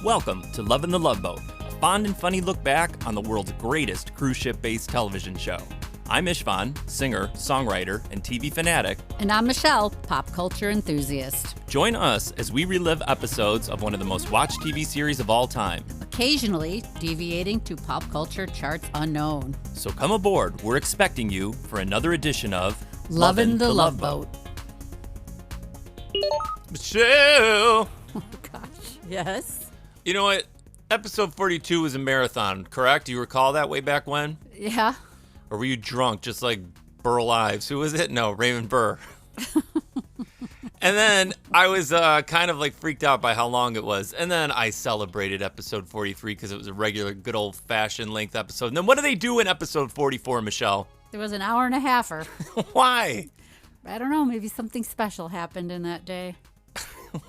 Welcome to Lovin' the Love Boat, a fond and funny look back on the world's greatest cruise ship-based television show. I'm Istvan, singer, songwriter, and TV fanatic. And I'm Michelle, pop culture enthusiast. Join us as we relive episodes of one of the most watched TV series of all time. Occasionally deviating to pop culture charts unknown. So come aboard, we're expecting you for another edition of Lovin' the Love Boat. Michelle! Oh gosh, yes? You know what? Episode 42 was a marathon, correct? Do you recall that way back when? Yeah. Or were you drunk, just like Burl Ives? Who was it? No, Raymond Burr. And then I was kind of like freaked out by how long it was. And then I celebrated episode 43 because it was a regular, good old-fashioned length episode. And then what do they do in episode 44, Michelle? There was an hour and a halfer. Why? I don't know. Maybe something special happened in that day.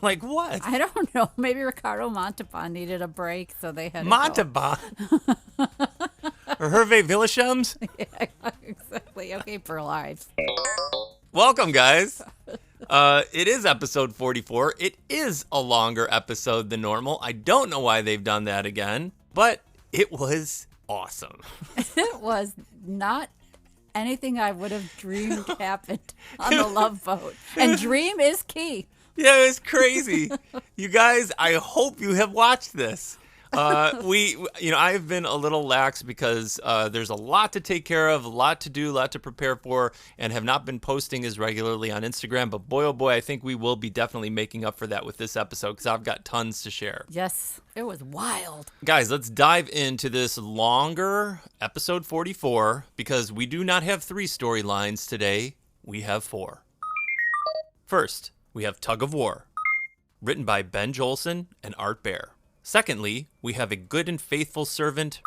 Like what? I don't know. Maybe Ricardo Montalban needed a break, so they had Montalban? Or Hervé Villechaize? Yeah, exactly. Okay, Pearl Ives. Welcome, guys. It is episode 44. It is a longer episode than normal. I don't know why they've done that again, but it was awesome. It was not anything I would have dreamed happened on the Love Boat. And dream is key. Yeah, it's crazy. You guys, I hope you have watched this. I've been a little lax because there's a lot to take care of, a lot to do, a lot to prepare for, and have not been posting as regularly on Instagram. But boy, oh boy, I think we will be definitely making up for that with this episode because I've got tons to share. Yes, it was wild. Guys, let's dive into this longer episode 44 because we do not have 3 storylines today. We have 4. First, we have Tug of War, written by Ben Jolson and Art Bear. Secondly, we have A Good and Faithful Servant,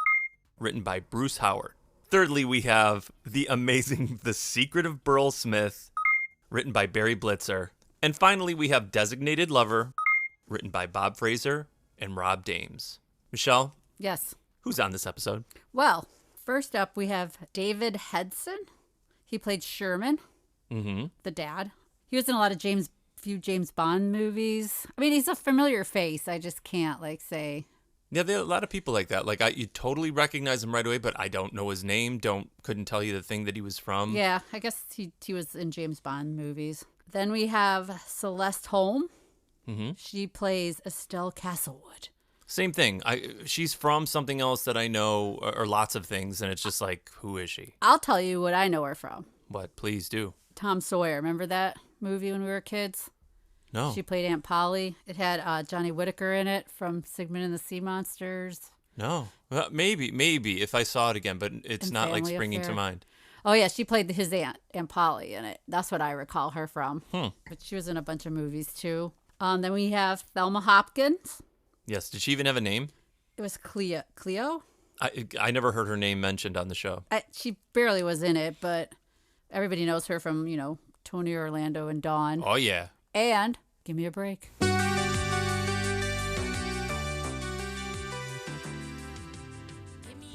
written by Bruce Howard. Thirdly, we have the amazing The Secret of Burl Smith, written by Barry Blitzer. And finally, we have Designated Lover, written by Bob Fraser and Rob Dames. Michelle? Yes. Who's on this episode? Well, first up, we have David Hedison. He played Sherman, the dad. He was in a lot of few James Bond movies. I mean, he's a familiar face. I just can't say. Yeah, there are a lot of people like that. You totally recognize him right away, but I don't know his name. Couldn't tell you the thing that he was from. Yeah, I guess he was in James Bond movies. Then we have Celeste Holm. She plays Estelle Castlewood. Same thing. She's from something else that I know, or lots of things, and it's just like, who is she? I'll tell you what I know her from. What? Please do. Tom Sawyer. Remember that movie when we were kids? No. She played Aunt Polly. It had Johnny Whitaker in it from Sigmund and the Sea Monsters. No. Well, maybe if I saw it again, but it's And not like Family springing to Affair. mind. Oh, yeah. She played his Aunt Polly in it. That's what I recall her from. But she was in a bunch of movies, too. Then we have Telma Hopkins. Yes. Did she even have a name? It was Cleo? I never heard her name mentioned on the show. She barely was in it, but everybody knows her from, Tony Orlando and Dawn. Oh, yeah. And Give Me a Break.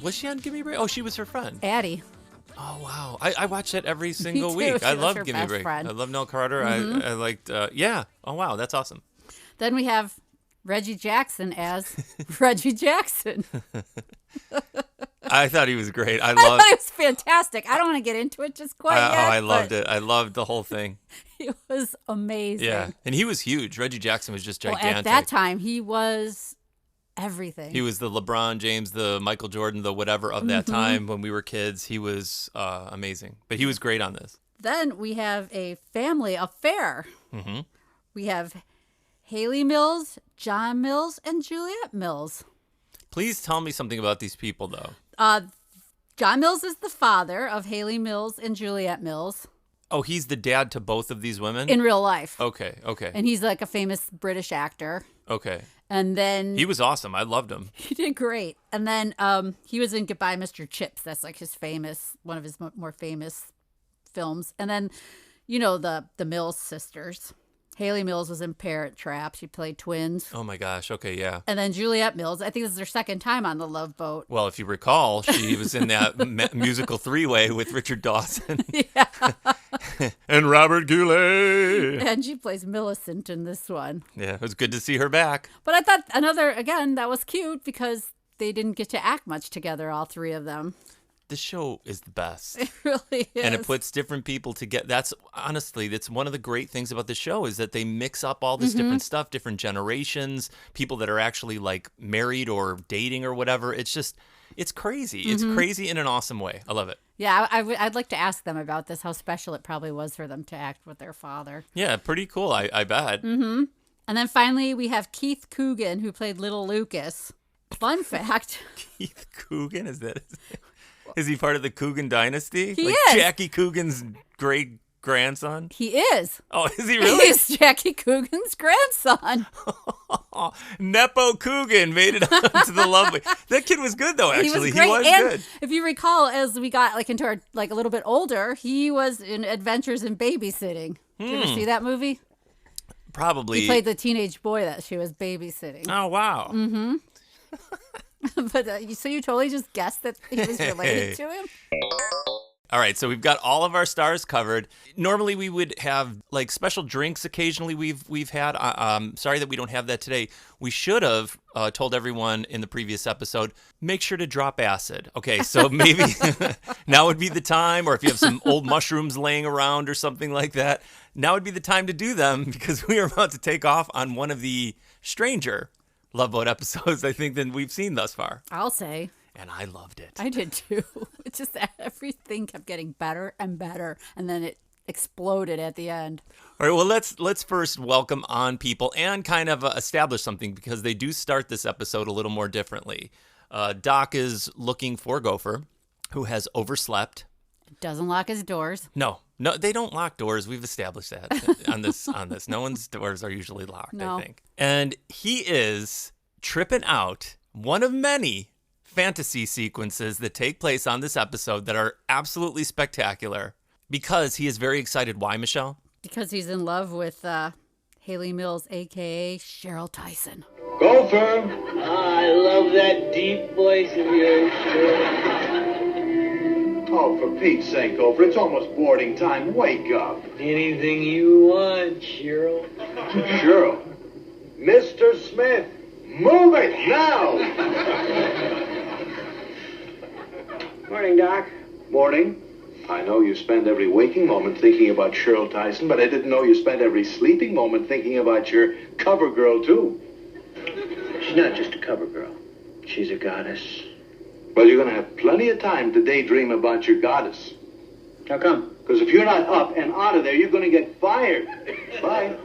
Was she on Give Me a Break? Oh, she was her friend. Addie. Oh, wow. I watch that every single too. week. She I was love her Give Me a best Break. friend. I love Nell Carter. I liked, yeah. Oh, wow. That's awesome. Then we have Reggie Jackson as Reggie Jackson. I thought he was great. I thought it was fantastic. I don't want to get into it just quite yet. I loved it. I loved the whole thing. It was amazing. Yeah. And he was huge. Reggie Jackson was just gigantic. Well, at that time, he was everything. He was the LeBron James, the Michael Jordan, the whatever of that time when we were kids. He was amazing. But he was great on this. Then we have a family affair. We have Hayley Mills, John Mills, and Juliet Mills. Please tell me something about these people, though. John Mills is the father of Hayley Mills and Juliet Mills. Oh, he's the dad to both of these women? In real life. Okay. And he's like a famous British actor. Okay. And then... He was awesome. I loved him. He did great. And then he was in Goodbye, Mr. Chips. That's like one of his more famous films. And then, the Mills sisters. Hayley Mills was in Parent Trap. She played twins. Oh, my gosh. Okay, yeah. And then Juliet Mills, I think this is their second time on the Love Boat. Well, if you recall, she was in that musical 3-way with Richard Dawson. Yeah. And Robert Goulet. And she plays Millicent in this one. Yeah, it was good to see her back. But I thought again, that was cute because they didn't get to act much together, all three of them. The show is the best. It really is. And it puts different people together. That's one of the great things about the show is that they mix up all this different stuff, different generations, people that are actually like married or dating or whatever. It's crazy. It's crazy in an awesome way. I love it. Yeah, I'd like to ask them about this, how special it probably was for them to act with their father. Yeah, pretty cool, I bet. Mm-hmm. And then finally, we have Keith Coogan, who played Little Lucas. Fun fact. Keith Coogan? Is he part of the Coogan dynasty? He is. Jackie Coogan's great grandson? He is. Oh, is he really? He's Jackie Coogan's grandson. Nepo Coogan made it onto the lovely. That kid was good though. Actually, he was and good. If you recall, as we got into our a little bit older, he was in Adventures in Babysitting. Did you ever see that movie? Probably. He played the teenage boy that she was babysitting. Oh wow. Mm-hmm. But so you totally just guessed that he was related to him? All right, so we've got all of our stars covered. Normally we would have like special drinks occasionally we've had. Sorry that we don't have that today. We should have told everyone in the previous episode, make sure to drop acid. Okay, so maybe now would be the time, or if you have some old mushrooms laying around or something like that, now would be the time to do them because we are about to take off on one of the stranger Love Boat episodes I think than we've seen thus far. I'll say. And I loved it. I did too. It's just everything kept getting better and better, and then it exploded at the end. All right, well, let's first welcome on people and kind of establish something because they do start this episode a little more differently. Doc is looking for Gopher, who has overslept. Doesn't lock his doors. No, they don't lock doors. We've established that on this. No one's doors are usually locked, no. I think. And he is tripping out one of many fantasy sequences that take place on this episode that are absolutely spectacular because he is very excited. Why, Michelle? Because he's in love with Hayley Mills, a.k.a. Cheryl Tyson. Gopher! I love that deep voice of yours, Cheryl. Oh, for Pete's sake, Gopher, it's almost boarding time. Wake up. Anything you want, Cheryl. Cheryl. Mr. Smith, move it now! Morning, Doc. Morning. I know you spend every waking moment thinking about Cheryl Tyson, but I didn't know you spent every sleeping moment thinking about your cover girl, too. She's not just a cover girl. She's a goddess. Well, you're going to have plenty of time to daydream about your goddess. How come? Because if you're not up and out of there, you're going to get fired. Bye.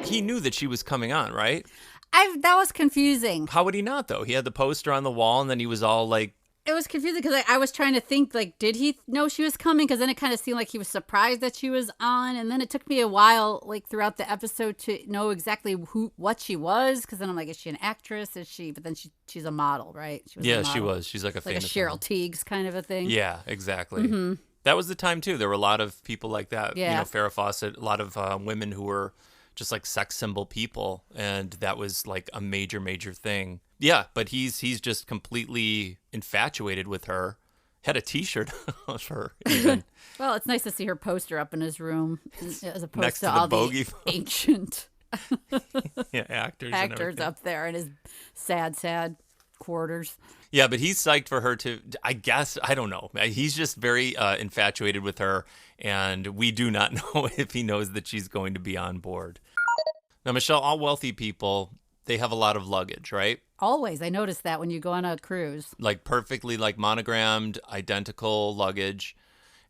He knew that she was coming on, right? That was confusing. How would he not, though? He had the poster on the wall, and then he was all like... It was confusing because I was trying to think, did he know she was coming? Because then it kind of seemed like he was surprised that she was on. And then it took me a while, throughout the episode to know exactly what she was. Because then I'm like, is she an actress? Is she? But then she's a model, right? She was. She's like a famous Cheryl Tiegs kind of a thing. Yeah, exactly. Mm-hmm. That was the time, too. There were a lot of people like that. Yeah. Farrah Fawcett, a lot of women who were just like sex symbol people. And that was like a major, major thing. Yeah, but he's just completely infatuated with her. Had a T-shirt of her even. Well, it's nice to see her poster up in his room as opposed Next to all the the ancient actors up there in his sad quarters. Yeah, but he's psyched for her to, I guess, I don't know. He's just very infatuated with her, and we do not know if he knows that she's going to be on board. Now, Michelle, all wealthy people, they have a lot of luggage, right? Always. I noticed that when you go on a cruise. Like perfectly monogrammed, identical luggage.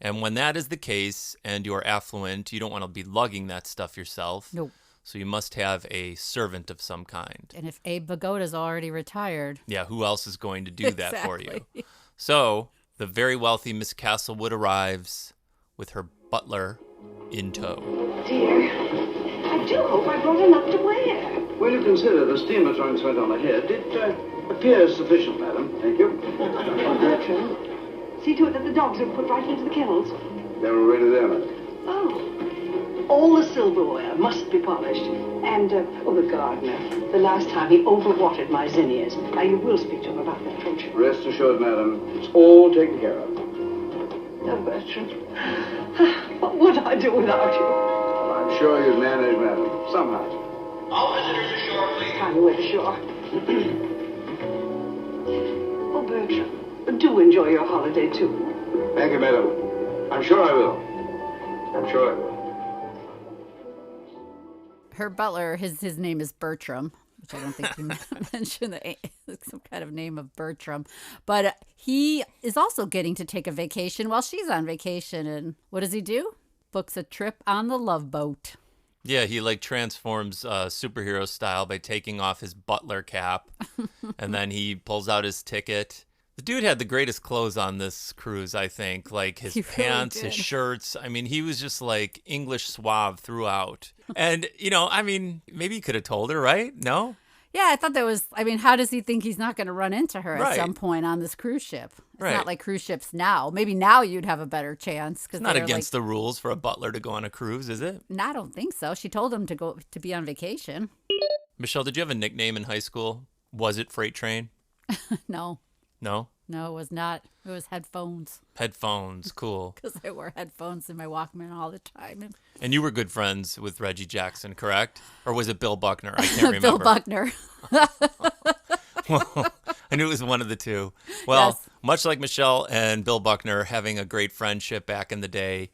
And when that is the case and you're affluent, you don't want to be lugging that stuff yourself. Nope. So you must have a servant of some kind. And if Abe Vigoda's already retired. Yeah, who else is going to do that for you? So the very wealthy Miss Castlewood arrives with her butler in tow. Dear, I do hope I brought enough to wear. Will you consider the steamer trunks went on ahead? It appears sufficient, madam. Thank you. Bertram, see to it that the dogs are put right into the kennels. They're already there, madam. Oh. All the silverware must be polished. And, the gardener. The last time he overwatered my zinnias. Now, you will speak to him about that, won't you? Rest assured, madam, it's all taken care of. Oh, Bertram. What would I do without you? Well, I'm sure you'd manage, madam. Somehow. All visitors ashore, please. Time to wait ashore. Oh, Bertram, do enjoy your holiday, too. Thank you, madam. I'm sure I will. I'm sure I will. Her butler, his name is Bertram, which I don't think you mentioned, some kind of name of Bertram. But he is also getting to take a vacation while she's on vacation. And what does he do? Books a trip on the Love Boat. Yeah, he like transforms superhero style by taking off his butler cap, and then he pulls out his ticket. The dude had the greatest clothes on this cruise, I think. Like his pants, his shirts. I mean, he was just like English suave throughout. And, you know, I mean, maybe he could have told her, right? No? Yeah, I thought that was, I mean, how does he think he's not going to run into her Right. at some point on this cruise ship? It's Right. not like cruise ships now. Maybe now you'd have a better chance. It's not against the rules for a butler to go on a cruise, is it? No, I don't think so. She told him to be on vacation. Michelle, did you have a nickname in high school? Was it Freight Train? No, No? it was not. It was headphones. Headphones, cool. Because I wear headphones in my Walkman all the time. And you were good friends with Reggie Jackson, correct? Or was it Bill Buckner? I can't remember. Bill Buckner. Well, I knew it was one of the two. Well, Yes. much like Michelle and Bill Buckner having a great friendship back in the day,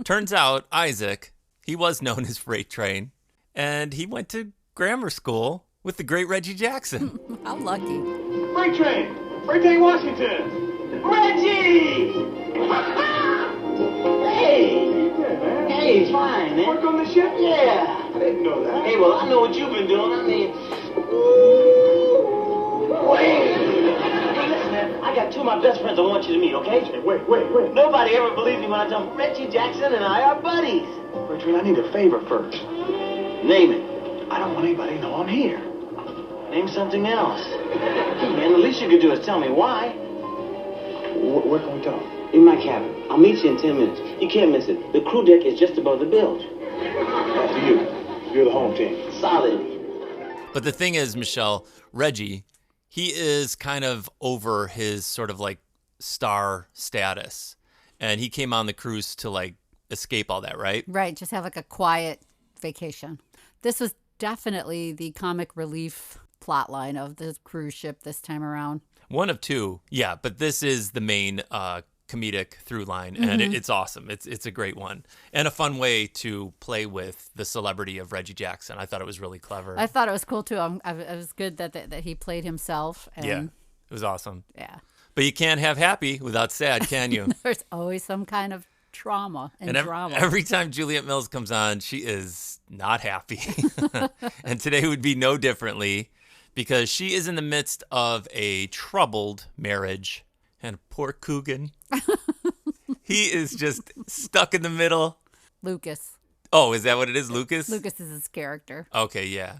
turns out Isaac, he was known as Freight Train, and he went to grammar school with the great Reggie Jackson. How lucky. Freight train! Freight train Washington! Reggie! Hey! Hey, fine, man. Work on the ship? Yeah. I didn't know that. Hey, well, I know what you've been doing. I mean, wait. Hey, listen, man. I got two of my best friends I want you to meet, okay? Hey, wait. Nobody ever believed me when I tell them Reggie Jackson and I are buddies. Freight train, I need a favor first. Name it. I don't want anybody to know I'm here. Name something else. Hey, man, the least you could do is tell me why. Where can we talk? In my cabin. I'll meet you in 10 minutes. You can't miss it. The crew deck is just above the bilge. After you. You're the home team. Solid. But the thing is, Michelle, Reggie, he is kind of over his sort of like star status. And he came on the cruise to like escape all that, right? Right, just have like a quiet vacation. This was definitely the comic relief plot line of the cruise ship this time around. One of two. Yeah, but this is the main comedic through line, and it's awesome. It's a great one. And a fun way to play with the celebrity of Reggie Jackson. I thought it was really clever. I thought it was cool too. It was good that he played himself. And Yeah, it was awesome. Yeah. But you can't have happy without sad, can you? There's always some kind of trauma and drama. Every time Juliet Mills comes on, she is not happy. And today would be no differently because she is in the midst of a troubled marriage. And poor Coogan, he is just stuck in the middle. Lucas. Oh, is that what it is, Lucas? Lucas is his character. Okay, yeah.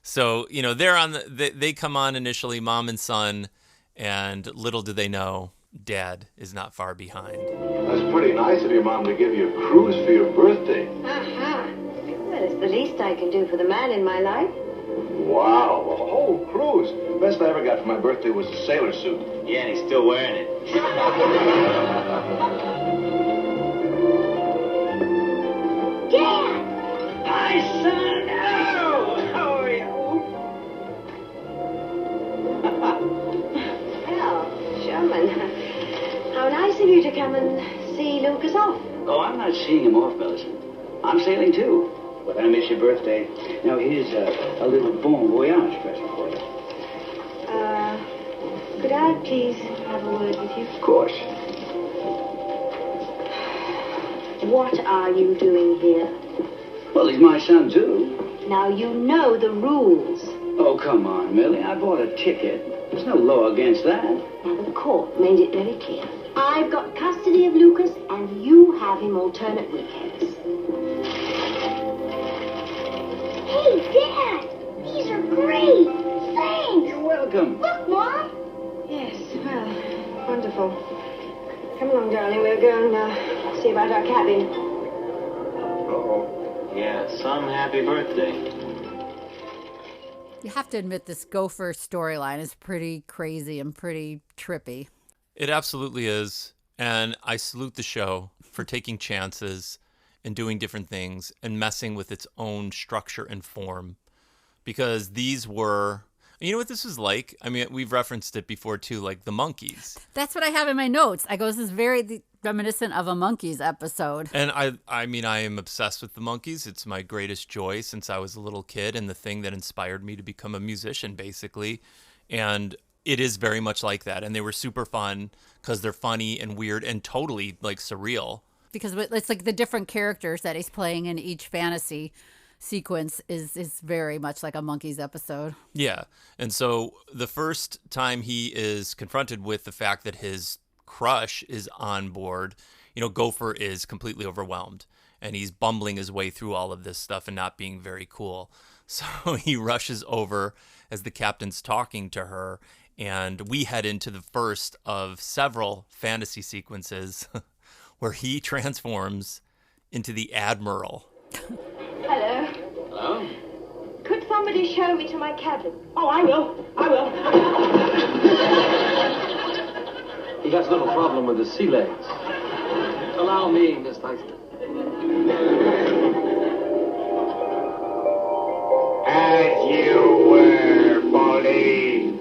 So, you know, they're on they come on initially, mom and son, and little do they know, dad is not far behind. That's pretty nice of your mom to give you a cruise for your birthday. Aha. Well, it's the least I can do for the man in my life. Wow, a whole cruise. Best I ever got for my birthday was a sailor suit. Yeah, and he's still wearing it. Dad! Hi, son. Oh, how are you? Well, Sherman, how nice of you to come and see Lucas off. Oh, I'm not seeing him off, Millicent. I'm sailing too. But I miss your birthday. Now, here's a little bon voyage present for you. Could I please have a word with you? Of course. What are you doing here? Well, he's my son, too. Now, you know the rules. Oh, come on, Millie. I bought a ticket. There's no law against that. Now, the court made it very clear. I've got custody of Lucas, and you have him alternate weekends. Hey, Dad! These are great! Thanks! You're welcome. Look, Mom! Yes, well, wonderful. Come along, darling. We'll go and see about our cabin. Uh-oh. Yeah, some happy birthday. You have to admit this Gopher storyline is pretty crazy and pretty trippy. It absolutely is. And I salute the show for taking chances and doing different things and messing with its own structure and form. Because these were, you know what this was like? I mean, we've referenced it before too, like the Monkees. That's what I have in my notes. I go, this is very reminiscent of a Monkees episode. And I mean, I am obsessed with the Monkees. It's my greatest joy since I was a little kid and the thing that inspired me to become a musician, basically. And it is very much like that. And they were super fun because they're funny and weird and totally like surreal. Because it's like the different characters that he's playing in each fantasy sequence is very much like a Monkees episode. Yeah. And so the first time he is confronted with the fact that his crush is on board, you know, Gopher is completely overwhelmed and he's bumbling his way through all of this stuff and not being very cool. So he rushes over as the captain's talking to her, and we head into the first of several fantasy sequences where he transforms into the Admiral. Hello. Hello? Could somebody show me to my cabin? Oh, I will. He has a little problem with his sea legs. Allow me, Miss Tyson. As you were, Baldy.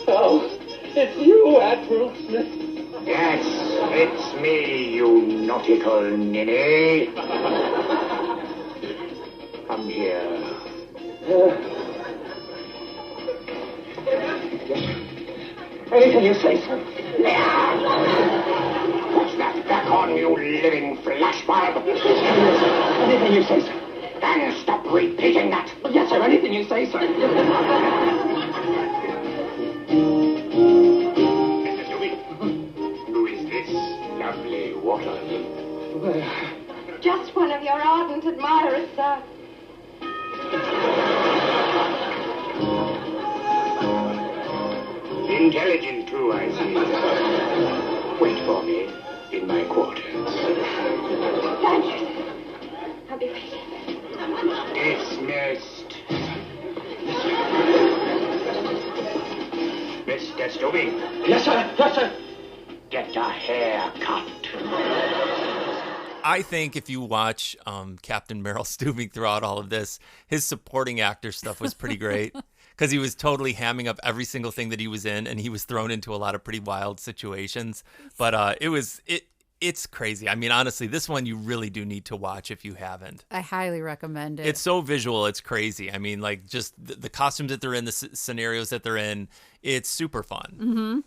Oh, it's you, Admiral Smith. Yes, it's me, you nautical ninny. Come here. Anything you say, sir. Put that back on, you living flashbulb. Anything you say, sir. And stop repeating that. Yes, sir. Anything you say, sir. Mr. Dewey, who is this lovely water? Just one of your ardent admirers, sir. Intelligent, too, I see. Wait for me in my quarters. Thank you, sir. I'll be waiting. Dismissed. Mr. Stubby, Yes, sir. Yes, sir. get a haircut. I think if you watch Captain Merrill Stubing throughout all of this, his supporting actor stuff was pretty great because he was totally hamming up every single thing that he was in, and he was thrown into a lot of pretty wild situations. But it's crazy. I mean, honestly, this one you really do need to watch if you haven't. I highly recommend it. It's so visual. It's crazy. I mean, like just the costumes that they're in, the scenarios that they're in, it's super fun. Mm-hmm.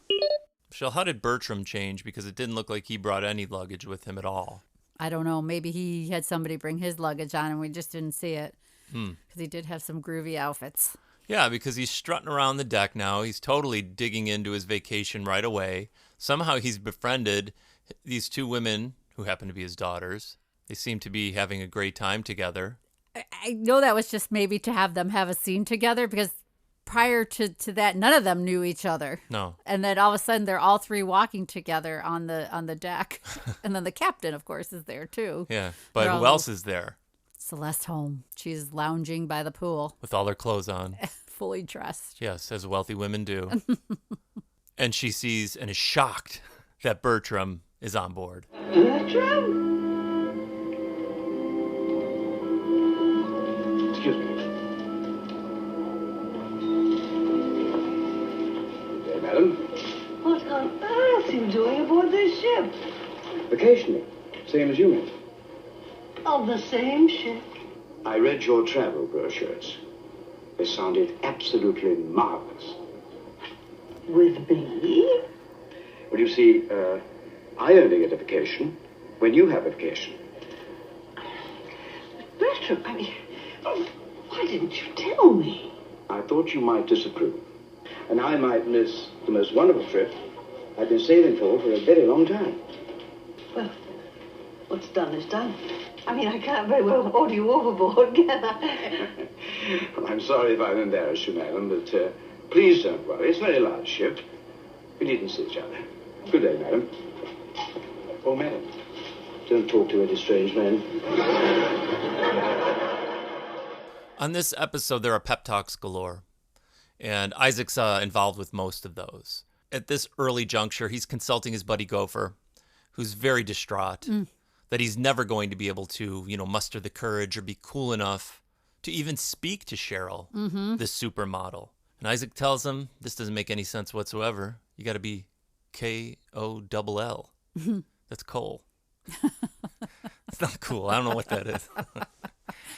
Michelle, how did Bertram change? Because it didn't look like he brought any luggage with him at all. I don't know. Maybe he had somebody bring his luggage on and we just didn't see it. Because he did have some groovy outfits. Yeah, because he's strutting around the deck now. He's totally digging into his vacation right away. Somehow he's befriended these two women who happen to be his daughters. They seem to be having a great time together. I know that was just maybe to have them have a scene together because prior to that, none of them knew each other. No. And then all of a sudden they're all three walking together on the deck. And then the captain, of course, is there too. Yeah, but who else is there? Celeste Holm. She's lounging by the pool. With all her clothes on. Fully dressed. Yes, as wealthy women do. And she sees and is shocked that Bertram is on board. Bertram? Excuse me. Good day, madam. What on earth are you doing aboard this ship? Vacationing. Same as you, miss. On the same ship? I read your travel brochures. They sounded absolutely marvelous. With me? Well, you see, I only get a vacation when you have a vacation. Bertram, I mean, why didn't you tell me? I thought you might disapprove. And I might miss the most wonderful trip I've been saving for a very long time. Well, what's done is done. I mean, I can't very well order you overboard, can I? Well, I'm sorry if I've embarrassed you, madam, but please don't worry. It's a very large ship. We needn't see each other. Good day, madam. Oh, madam, don't talk to any strange men. On this episode, there are pep talks galore. And Isaac's involved with most of those. At this early juncture, he's consulting his buddy Gopher, who's very distraught that he's never going to be able to, muster the courage or be cool enough to even speak to Cheryl, this supermodel. And Isaac tells him, this doesn't make any sense whatsoever. You got to be K-O-double-L. That's Cole. It's not cool. I don't know what that is.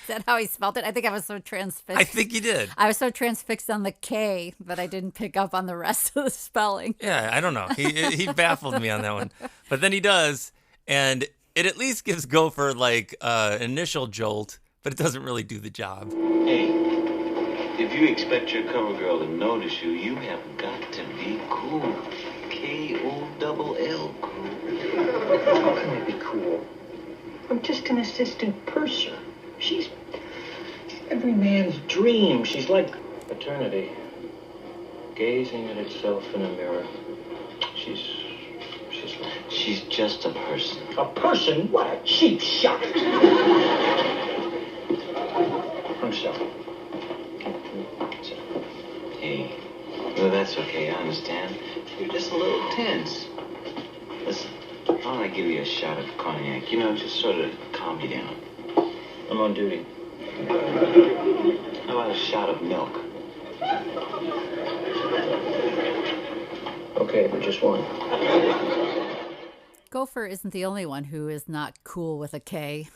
Is that how he spelled it? I think I was so transfixed. I think he did. I was so transfixed on the K that I didn't pick up on the rest of the spelling. Yeah, I don't know. He baffled me on that one. But then he does, and it at least gives Gopher an initial jolt, but it doesn't really do the job. Hey, if you expect your cover girl to notice you, you have got to be cool. K-O-double-L cool. How can I be cool? I'm just an assistant purser. She's every man's dream. She's like eternity, gazing at itself in a mirror. She's like... She's just a person. A person? What a cheap shot. I'm sorry. Hey, well, that's okay, I understand. You're just a little tense. Listen, why don't I give you a shot of cognac? Just sort of calm you down. I'm on duty. How about a shot of milk? Okay, but just one. Gopher isn't the only one who is not cool with a K.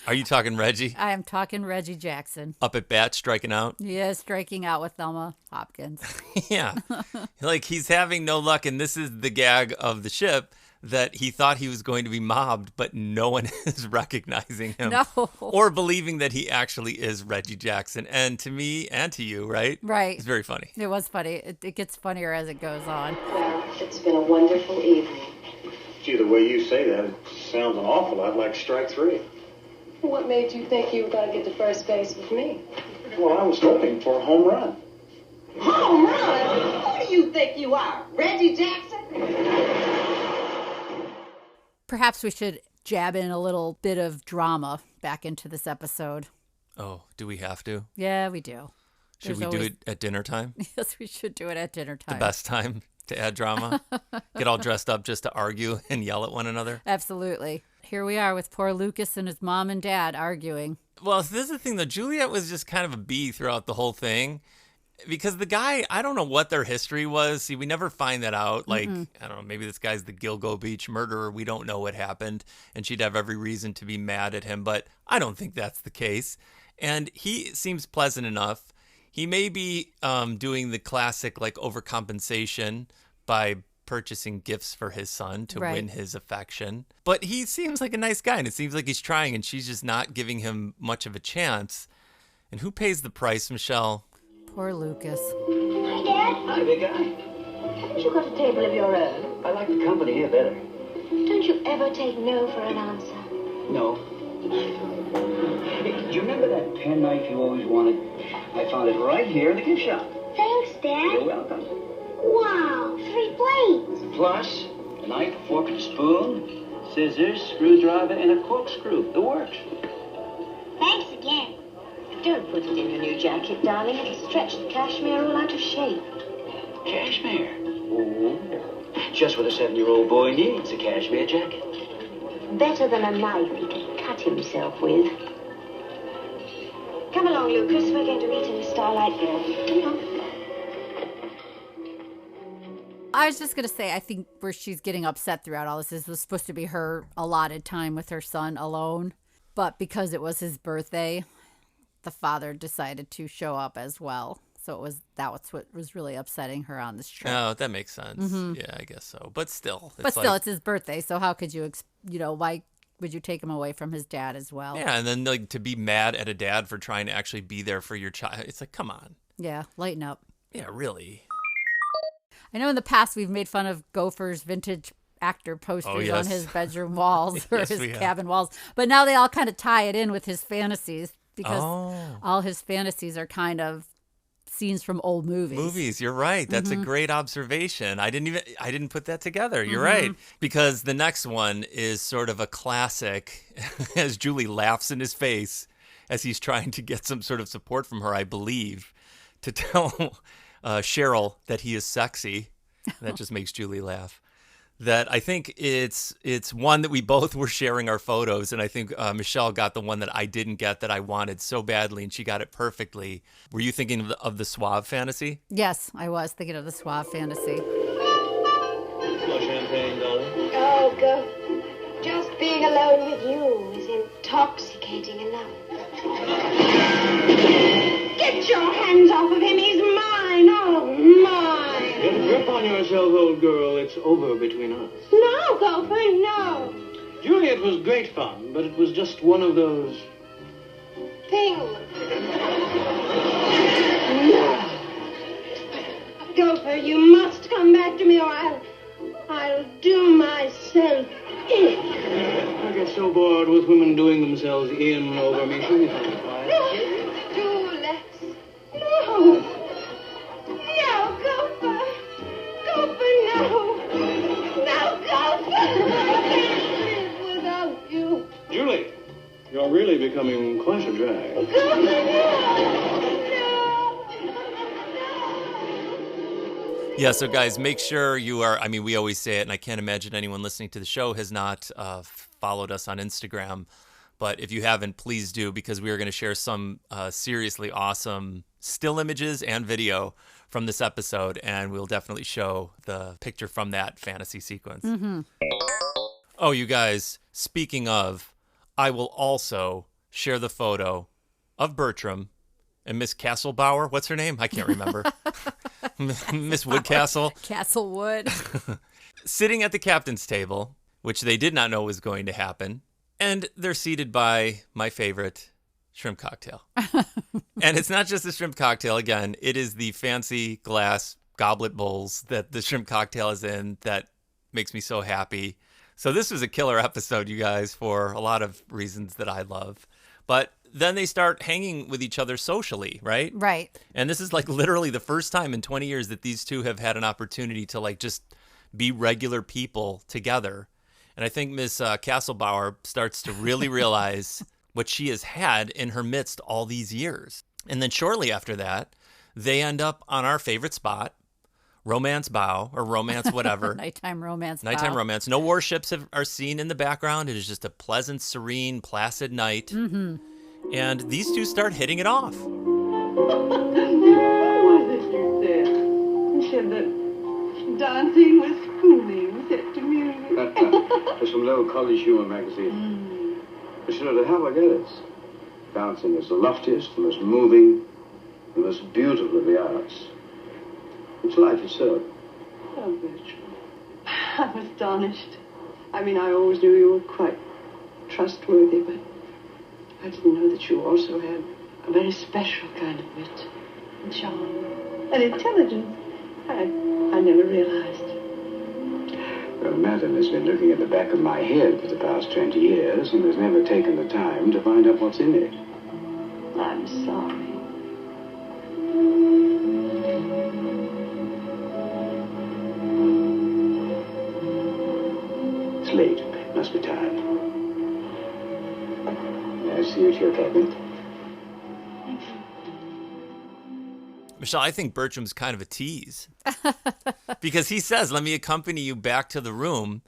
Are you talking Reggie? I am talking Reggie Jackson. Up at bat, striking out? Yeah, striking out with Telma Hopkins. Yeah. He's having no luck, and this is the gag of the ship, that he thought he was going to be mobbed, but no one is recognizing him. No. Or believing that he actually is Reggie Jackson. And to me and to you, right? Right. It's very funny. It was funny. It gets funnier as it goes on. Well, it's been a wonderful evening. Gee, the way you say that, it sounds an awful lot like strike three. What made you think you were going to get to first base with me? Well, I was hoping for a home run. Home run? Who do you think you are, Reggie Jackson? Perhaps we should jab in a little bit of drama back into this episode. Oh, do we have to? Yeah, we do. Should we do it at dinner time? Yes, we should do it at dinner time. The best time to add drama? Get all dressed up just to argue and yell at one another? Absolutely. Here we are with poor Lucas and his mom and dad arguing. Well, this is the thing, though. Juliet was just kind of a bee throughout the whole thing. Because the guy, I don't know what their history was. See, we never find that out. I don't know, maybe this guy's the Gilgo Beach murderer. We don't know what happened. And she'd have every reason to be mad at him. But I don't think that's the case. And he seems pleasant enough. He may be doing the classic, overcompensation by purchasing gifts for his son to win his affection. But he seems like a nice guy. And it seems like he's trying. And she's just not giving him much of a chance. And who pays the price, Michelle? Poor Lucas. Hi, Dad. Hi, big guy. Haven't you got a table of your own? I like the company here better. Don't you ever take no for an answer? No. Hey, do you remember that penknife you always wanted? I found it right here in the gift shop. Thanks, Dad. You're welcome. Wow, 3 plates. Plus, a knife, a fork, and a spoon, scissors, screwdriver, and a corkscrew. The works. Thanks again. Don't put it in your new jacket, darling. It'll stretch the cashmere all out of shape. Cashmere? Oh. Just what a 7-year-old boy needs, a cashmere jacket. Better than a knife he can cut himself with. Come along, Lucas. We're going to meet in the Starlight Grove. Come on. I was just going to say, I think where she's getting upset throughout all this was supposed to be her allotted time with her son alone. But because it was his birthday, the father decided to show up as well. So that was what was really upsetting her on this trip. Oh, that makes sense. Yeah, I guess so. But still. It's his birthday. So how could you, why would you take him away from his dad as well? Yeah, and then to be mad at a dad for trying to actually be there for your child. It's like, come on. Yeah, lighten up. Yeah, really. I know in the past we've made fun of Gopher's vintage actor posters on his bedroom walls or his cabin walls. But now they all kind of tie it in with his fantasies. Because all his fantasies are kind of scenes from old movies. You're right. That's a great observation. I didn't put that together. You're right. Because the next one is sort of a classic, as Julie laughs in his face as he's trying to get some sort of support from her, I believe, to tell Cheryl that he is sexy. That just makes Julie laugh. That I think it's one that we both were sharing our photos, and I think Michelle got the one that I didn't get that I wanted so badly, and she got it perfectly. Were you thinking of the suave fantasy? Yes, I was thinking of the suave fantasy. More champagne, darling? Oh, go. Just being alone with you is intoxicating enough. Get your hands off of him. He's mine. Oh, mine. Get a grip on yourself, old girl. It's over between us. No, Gopher, no. Juliet was great fun, but it was just one of those... Thing. No. Gopher, you must come back to me or I'll do myself in. I get so bored with women doing themselves in over me. Should we find a quiet? No, do let's. No. No, Gopher. Gopher, no. No, Gopher. I can't live without you. Julie, you're really becoming quite a drag. Gopher, no. Yeah, so guys, make sure you are, I mean, we always say it, and I can't imagine anyone listening to the show has not followed us on Instagram. But if you haven't, please do, because we are going to share some seriously awesome still images and video from this episode, and we'll definitely show the picture from that fantasy sequence. Mm-hmm. Oh, you guys, speaking of, I will also share the photo of Bertram and Miss Castlebauer. What's her name? I can't remember. Miss Woodcastle. Castlewood. Sitting at the captain's table, which they did not know was going to happen. And they're seated by my favorite shrimp cocktail. And it's not just a shrimp cocktail. Again, it is the fancy glass goblet bowls that the shrimp cocktail is in that makes me so happy. So this was a killer episode, you guys, for a lot of reasons that I love. But then they start hanging with each other socially, right? Right. And this is like literally the first time in 20 years that these two have had an opportunity to like just be regular people together. And I think Miss Castlebauer starts to really realize what she has had in her midst all these years. And then shortly after that, they end up on our favorite spot, Romance Bow, or Romance whatever. Nighttime romance. Nighttime bow. romance. No warships are seen in the background. It is just a pleasant, serene, placid night. Mm-hmm. And these two start hitting it off. What was it you said? You said that dancing was spooning set to music. It's from an old college humor magazine. But you know, how I get it? Dancing is the loftiest, the most moving, the most beautiful of the arts. It's life itself. Oh, Bertram. I'm astonished. I mean, I always knew you were quite trustworthy, but I didn't know that you also had a very special kind of wit and charm and intelligence. I never realized. Well, Madam has been looking at the back of my head for the past 20 years and has never taken the time to find out what's in it. I'm sorry. It's late. Must be tired. May I see you to your cabinet? Michelle, I think Bertram's kind of a tease. Because he says, let me accompany you back to the room.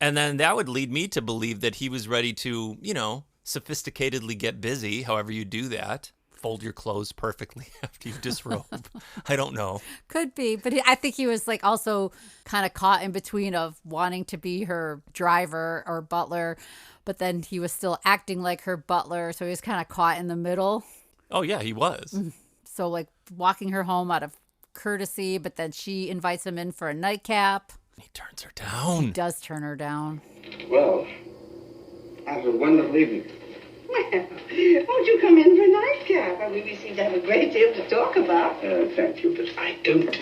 And then that would lead me to believe that he was ready to, you know, sophisticatedly get busy, however you do that. Fold your clothes perfectly after you disrobe. I don't know. Could be, but I think he was like also kind of caught in between of wanting to be her driver or butler, but then he was still acting like her butler, so he was kind of caught in the middle. Oh, yeah, he was. So like walking her home out of courtesy, but then she invites him in for a nightcap. He turns her down. He does turn her down. Well, have a wonderful evening. Well, won't you come in for a nightcap? I mean, we seem to have a great deal to talk about. Thank you, but I don't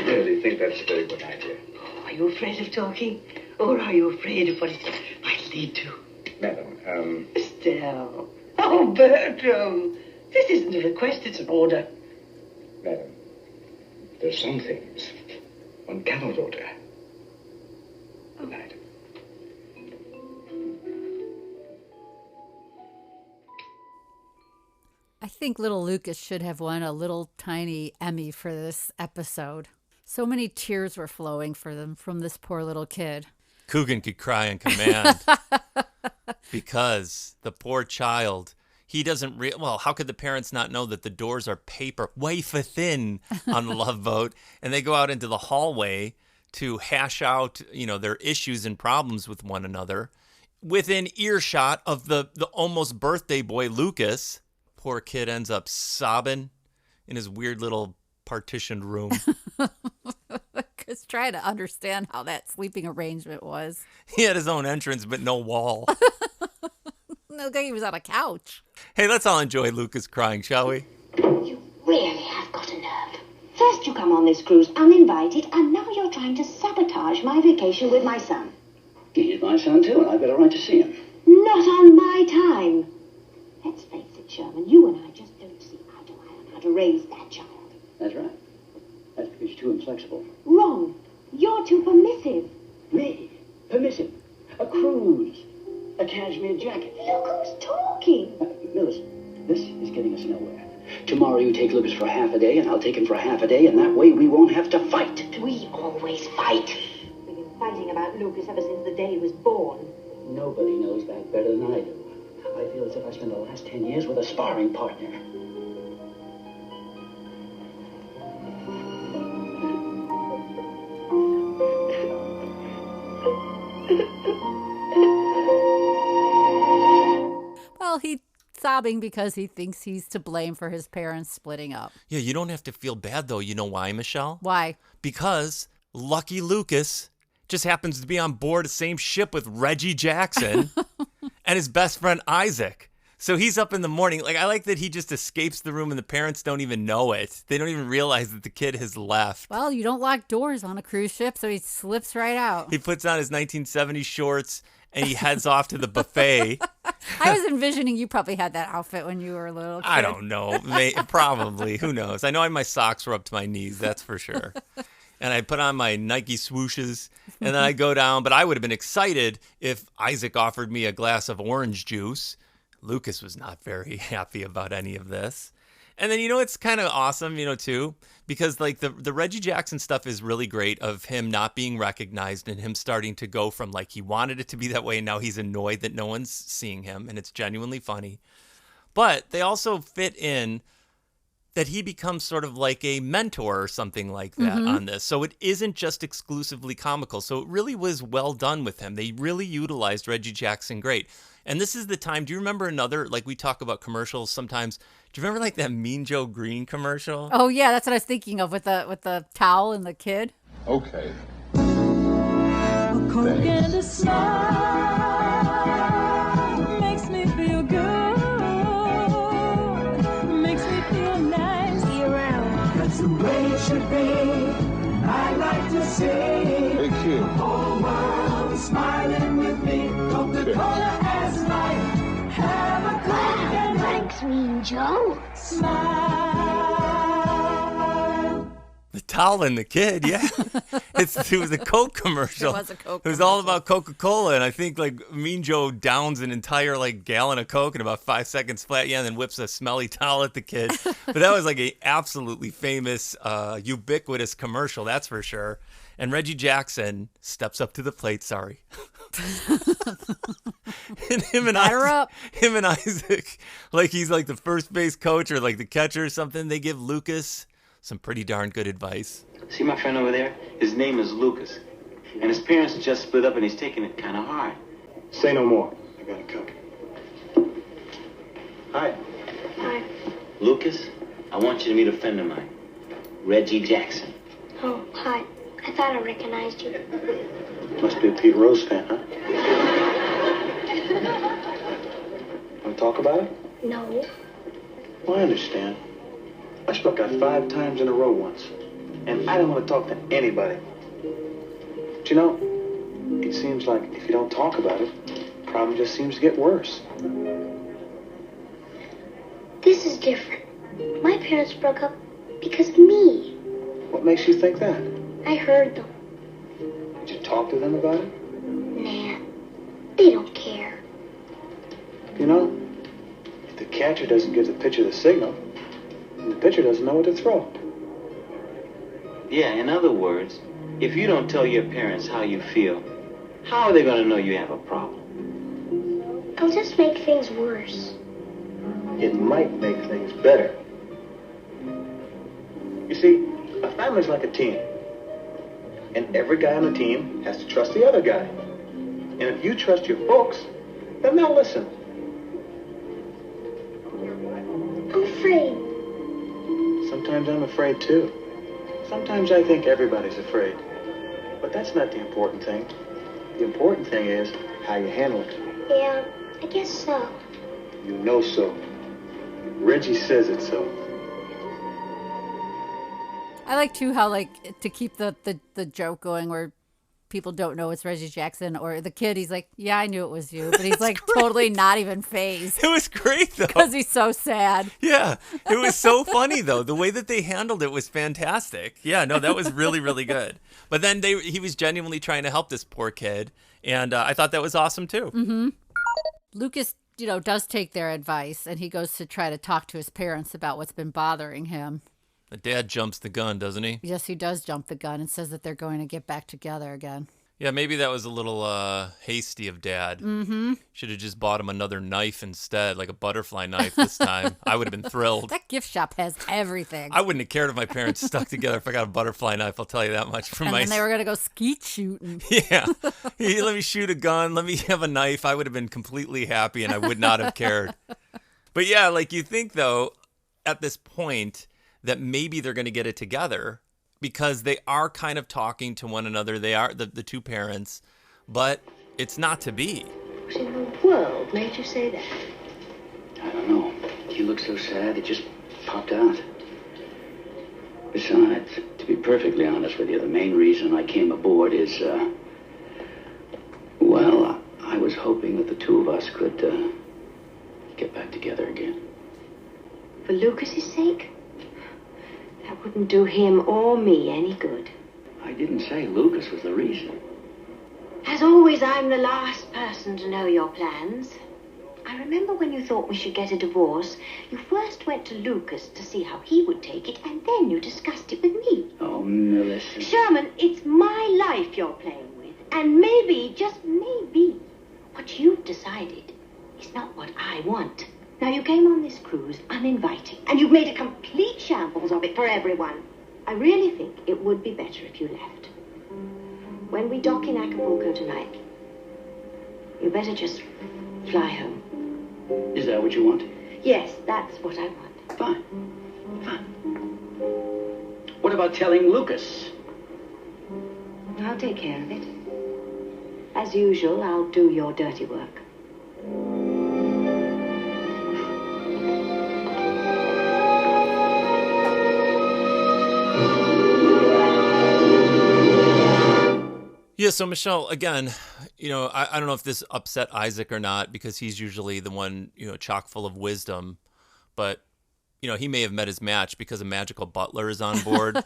really think that's a very good idea. Oh, are you afraid of talking? Or are you afraid of what it might lead to? Madam, Estelle. Oh, Bertram. This isn't a request, it's an order. Madam, there's some things one cannot order. Good night. I think little Lucas should have won a little tiny Emmy for this episode. So many tears were flowing for them from this poor little kid. Coogan could cry on command because the poor child, he doesn't well, how could the parents not know that the doors are paper, wafer thin on the Love Boat, and they go out into the hallway to hash out, their issues and problems with one another within earshot of the almost birthday boy, Lucas. Poor kid ends up sobbing in his weird little partitioned room. Because trying to understand how that sleeping arrangement was. He had his own entrance, but no wall. No, he was on a couch. Hey, let's all enjoy Lucas crying, shall we? You really have got a nerve. First you come on this cruise uninvited, and now you're trying to sabotage my vacation with my son. He's my son, too, and I've got a right to see him. Not on my time. Let's face it, Sherman, you and I just don't see eye to eye on how to raise that child. That's right. That's because you're too inflexible. Wrong. You're too permissive. Me? Permissive? A cruise? A cashmere jacket? Look who's talking. Mills, this is getting us nowhere. Tomorrow you take Lucas for half a day, and I'll take him for half a day, and that way we won't have to fight. We always fight. We've been fighting about Lucas ever since the day he was born. Nobody knows that better than I do. I feel as if I spent the last 10 years with a sparring partner. Well, he's sobbing because he thinks he's to blame for his parents splitting up. Yeah, you don't have to feel bad, though. You know why, Michelle? Why? Because Lucky Lucas just happens to be on board the same ship with Reggie Jackson and his best friend Isaac. So he's up in the morning. I like that he just escapes the room and the parents don't even know it. They don't even realize that the kid has left. Well, you don't lock doors on a cruise ship, so he slips right out. He puts on his 1970s shorts and he heads off to the buffet. I was envisioning you probably had that outfit when you were a little kid. I don't know. Probably. Who knows? I know my socks were up to my knees. That's for sure. And I put on my Nike swooshes, and then I go down. But I would have been excited if Isaac offered me a glass of orange juice. Lucas was not very happy about any of this. And then, it's kind of awesome, too, because the Reggie Jackson stuff is really great of him not being recognized and him starting to go from he wanted it to be that way. And now he's annoyed that no one's seeing him, and it's genuinely funny. But they also fit in that he becomes sort of like a mentor or something like that on this. So it isn't just exclusively comical. So it really was well done with him. They really utilized Reggie Jackson great. And this is the time, do you remember another, we talk about commercials sometimes, do you remember that Mean Joe Green commercial? Oh yeah, that's what I was thinking of with the towel and the kid. Okay. A Coke and a smile makes me feel good, makes me feel nice. Be around. That's the way it should be. I like to see Hey, kid. the whole world smiling with me. Coca-Cola as life. Have a Coke and Thanks, Mean Joe. smile. The towel and the kid, yeah. It was a Coke commercial. It was a Coke It was all about Coca-Cola, and I think Mean Joe downs an entire gallon of Coke in about 5 seconds flat, and then whips a smelly towel at the kid. But that was a absolutely famous, ubiquitous commercial, that's for sure. And Reggie Jackson steps up to the plate, sorry. And him and Isaac, he's the first base coach or the catcher or something, they give Lucas some pretty darn good advice. See my friend over there? His name is Lucas. And his parents just split up and he's taking it kind of hard. Say no more. I got a cup. Hi. Hi. Lucas, I want you to meet a friend of mine, Reggie Jackson. Oh, hi. I thought I recognized you. Must be a Pete Rose fan, huh? Want to talk about it? No. Well, I understand. I struck out 5 times in a row once. And I don't want to talk to anybody. But it seems like if you don't talk about it, the problem just seems to get worse. This is different. My parents broke up because of me. What makes you think that? I heard them. Did you talk to them about it? Nah. They don't care. If they catcher doesn't give the pitcher the signal, and the pitcher doesn't know what to throw. Yeah, in other words, if you don't tell your parents how you feel, how are they going to know you have a problem? It'll just make things worse. It might make things better. You see, a family's like a team. And every guy on the team has to trust the other guy. And if you trust your folks, then they'll listen. I'm afraid. Sometimes I'm afraid too. Sometimes I think everybody's afraid. But that's not the important thing. The important thing is how you handle it. Yeah, I guess so. You know so. Reggie says it so. I like too how like to keep the joke going where people don't know it's Reggie Jackson, or the kid, he's like, yeah, I knew it was you, but he's like totally not even fazed. It was great though. Because he's so sad. Yeah, it was so funny though. The way that they handled it was fantastic. Yeah, no, that was really, really good. But then he was genuinely trying to help this poor kid, and I thought that was awesome too. Mm-hmm. Lucas, does take their advice, and he goes to try to talk to his parents about what's been bothering him. The dad jumps the gun, doesn't he? Yes, he does jump the gun and says that they're going to get back together again. Yeah, maybe that was a little hasty of Dad. Mm-hmm. Should have just bought him another knife instead, like a butterfly knife this time. I would have been thrilled. That gift shop has everything. I wouldn't have cared if my parents stuck together if I got a butterfly knife, I'll tell you that much. And then they were going to go skeet shooting. Yeah. Hey, let me shoot a gun. Let me have a knife. I would have been completely happy, and I would not have cared. But yeah, like you think, though, at this point, that maybe they're going to get it together, because they are kind of talking to one another. They are the two parents, but it's not to be. What in the world made you say that? I don't know. He looked so sad, it just popped out. Besides, to be perfectly honest with you, the main reason I came aboard is, I was hoping that the two of us could get back together again. For Lucas's sake? That wouldn't do him or me any good. I didn't say Lucas was the reason. As always, I'm the last person to know your plans. I remember when you thought we should get a divorce, you first went to Lucas to see how he would take it, and then you discussed it with me. Oh, Melissa. Sherman, it's my life you're playing with, and maybe, just maybe, what you've decided is not what I want. Now, you came on this cruise uninvited, and you've made a complete shambles of it for everyone. I really think it would be better if you left. When we dock in Acapulco tonight, you better just fly home. Is that what you want? Yes, that's what I want. Fine. What about telling Lucas? I'll take care of it. As usual, I'll do your dirty work. Yeah, so Michelle, again, I don't know if this upset Isaac or not, because he's usually the one, chock full of wisdom. But, he may have met his match because a magical butler is on board.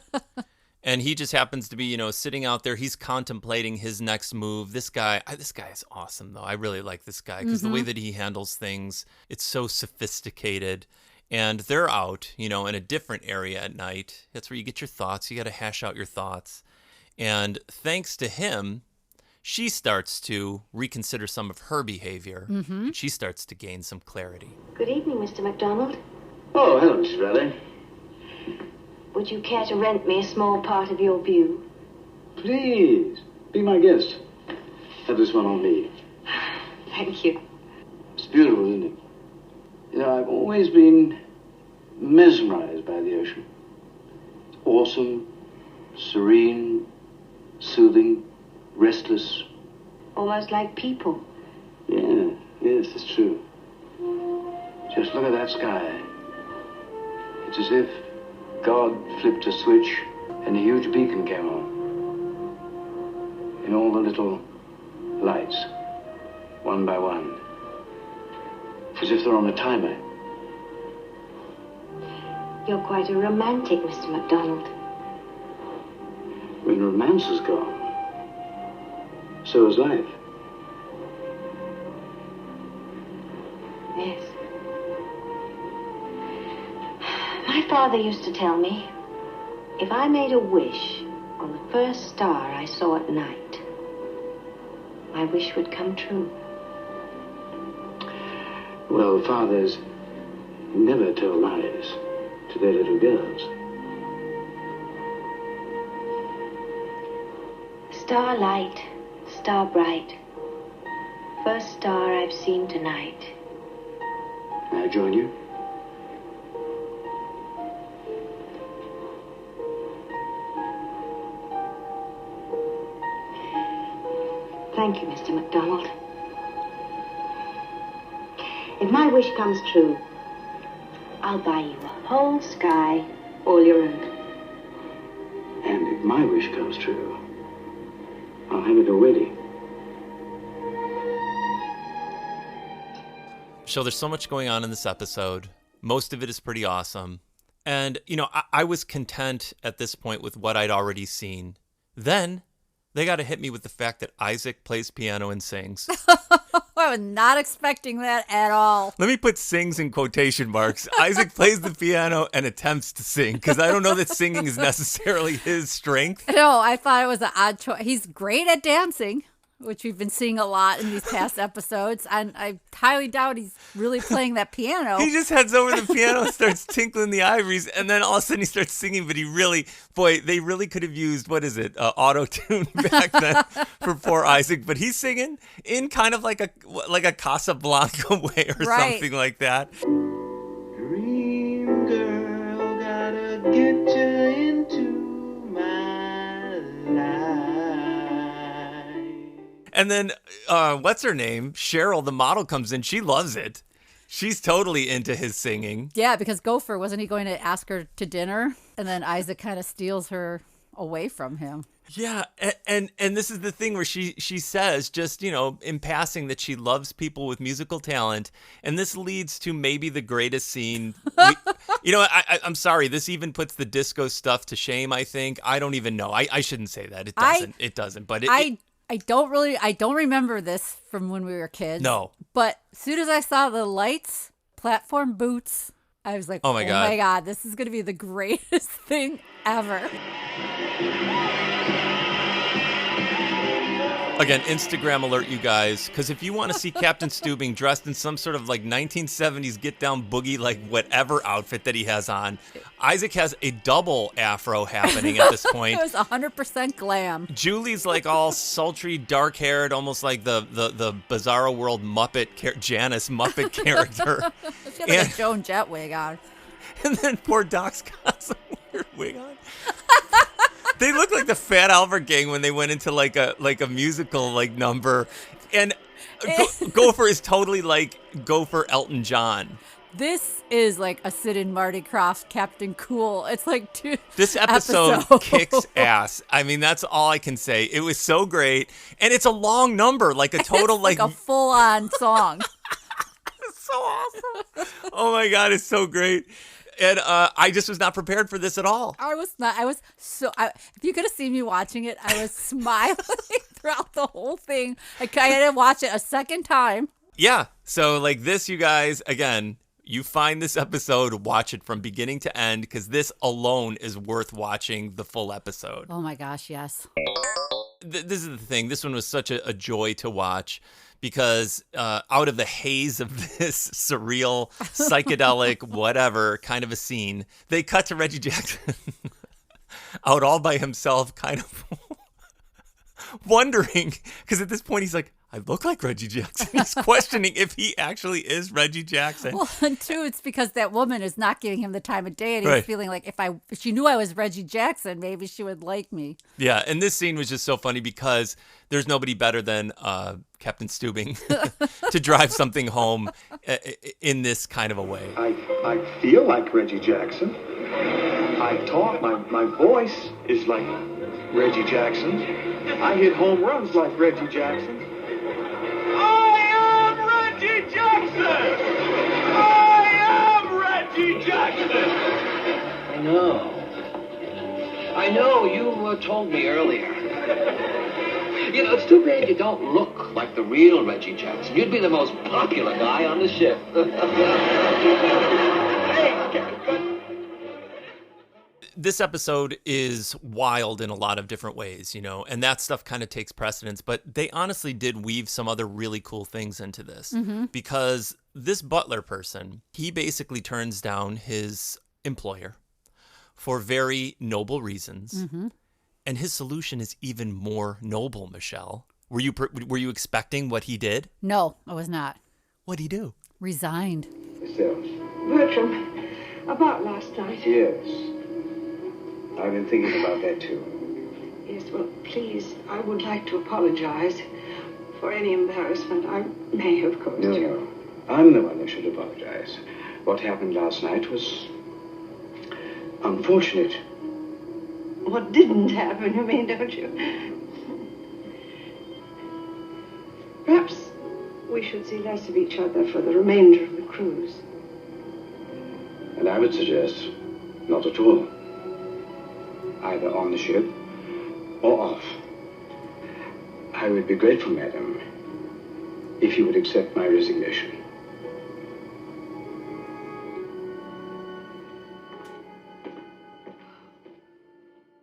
And he just happens to be, sitting out there. He's contemplating his next move. This guy is awesome, though. I really like this guy because the way that he handles things, it's so sophisticated. And they're out, in a different area at night. That's where you get your thoughts. You got to hash out your thoughts. And thanks to him, she starts to reconsider some of her behavior. Mm-hmm. She starts to gain some clarity. Good evening, Mr. MacDonald. Oh, hello, Mrs. Bradley. Would you care to rent me a small part of your view? Please, be my guest. Have this one on me. Thank you. It's beautiful, isn't it? I've always been mesmerized by the ocean. It's awesome, serene, soothing, restless. Almost like people. Yeah, yes, it's true. Just look at that sky. It's as if God flipped a switch and a huge beacon came on. And all the little lights, one by one, as if they're on a timer. You're quite a romantic, Mr. MacDonald. When romance is gone, so is life. Yes. father used to tell me, if I made a wish on the first star I saw at night, my wish would come true. Well, fathers never tell lies to their little girls. Starlight, star bright, first star I've seen tonight. May I join you? Thank you, Mr. MacDonald. If my wish comes true, I'll buy you a whole sky all your own. And if my wish comes true, I'll have it already. So there's so much going on in this episode. Most of it is pretty awesome. And, you know, I was content at this point with what I'd already seen. Then they got to hit me with the fact that Isaac plays piano and sings. I was not expecting that at all. Let me put sings in quotation marks. Isaac plays the piano and attempts to sing, because I don't know that singing is necessarily his strength. No, I thought it was an odd choice. He's great at dancing, which we've been seeing a lot in these past episodes. And I highly doubt he's really playing that piano. He just heads over the piano and starts tinkling the ivories, and then all of a sudden he starts singing. But they really could have used, auto-tune back then for poor Isaac. But he's singing in kind of like a Casablanca way or something like that. Dream girl, gotta get you into my life. And then, what's her name? Cheryl, the model, comes in. She loves it. She's totally into his singing. Yeah, because Gopher, wasn't he going to ask her to dinner? And then Isaac kind of steals her away from him. Yeah, and this is the thing where she says, just, you know, in passing, that she loves people with musical talent. And this leads to maybe the greatest scene. I'm sorry, this even puts the disco stuff to shame, I think. I don't even know. I shouldn't say that. It doesn't. But I don't remember this from when we were kids. No. But as soon as I saw the lights, platform boots, I was like, oh my God, this is going to be the greatest thing ever. Again, Instagram alert, you guys, because if you want to see Captain Steubing dressed in some sort of like 1970s get down boogie, like whatever outfit that he has on, Isaac has a double afro happening at this point. It was 100% glam. Julie's like all sultry, dark haired, almost like the Bizarro World Janice Muppet character. She had like a Joan Jett wig on. And then poor Doc's got some weird wig on. They look like the Fat Albert Gang when they went into like a musical like number, and Gopher is totally like Gopher Elton John. This is like a Sid and Marty Krofft Captain Cool. It's like This episode kicks ass. I mean, that's all I can say. It was so great, and it's a long number, like a total like a full on song. It's so awesome. Oh my God, it's so great. And I just was not prepared for this at all. I was not. If you could have seen me watching it, I was smiling throughout the whole thing. I had to watch it a second time. Yeah. So like this, you guys, again, you find this episode, watch it from beginning to end, because this alone is worth watching the full episode. Oh my gosh, yes. This is the thing. This one was such a joy to watch. Because out of the haze of this surreal, psychedelic, whatever kind of a scene, they cut to Reggie Jackson out all by himself, kind of wondering, because at this point he's like, I look like Reggie Jackson. He's questioning if he actually is Reggie Jackson. Well, and two, it's because that woman is not giving him the time of day, and he's feeling like if she knew I was Reggie Jackson, maybe she would like me. Yeah, and this scene was just so funny because there's nobody better than Captain Steubing to drive something home in this kind of a way. I feel like Reggie Jackson. I talk, my voice is like Reggie Jackson. I hit home runs like Reggie Jackson. I am Reggie Jackson! I am Reggie Jackson! I know, you told me earlier. You know, it's too bad you don't look like the real Reggie Jackson. You'd be the most popular guy on the ship. Thanks, Captain. this episode is wild in a lot of different ways, and that stuff kind of takes precedence. But they honestly did weave some other really cool things into this because this butler person, he basically turns down his employer for very noble reasons. And his solution is even more noble, Michelle. Were you expecting what he did? No, I was not. What'd he do? Resigned. Bertram, about last night. Yes. I've been thinking about that, too. Yes, well, please, I would like to apologize for any embarrassment I may have caused you. No. I'm the one who should apologize. What happened last night was unfortunate. What didn't happen, you mean, don't you? Perhaps we should see less of each other for the remainder of the cruise. And I would suggest not at all. Either on the ship or off. I would be grateful, madam, if you would accept my resignation.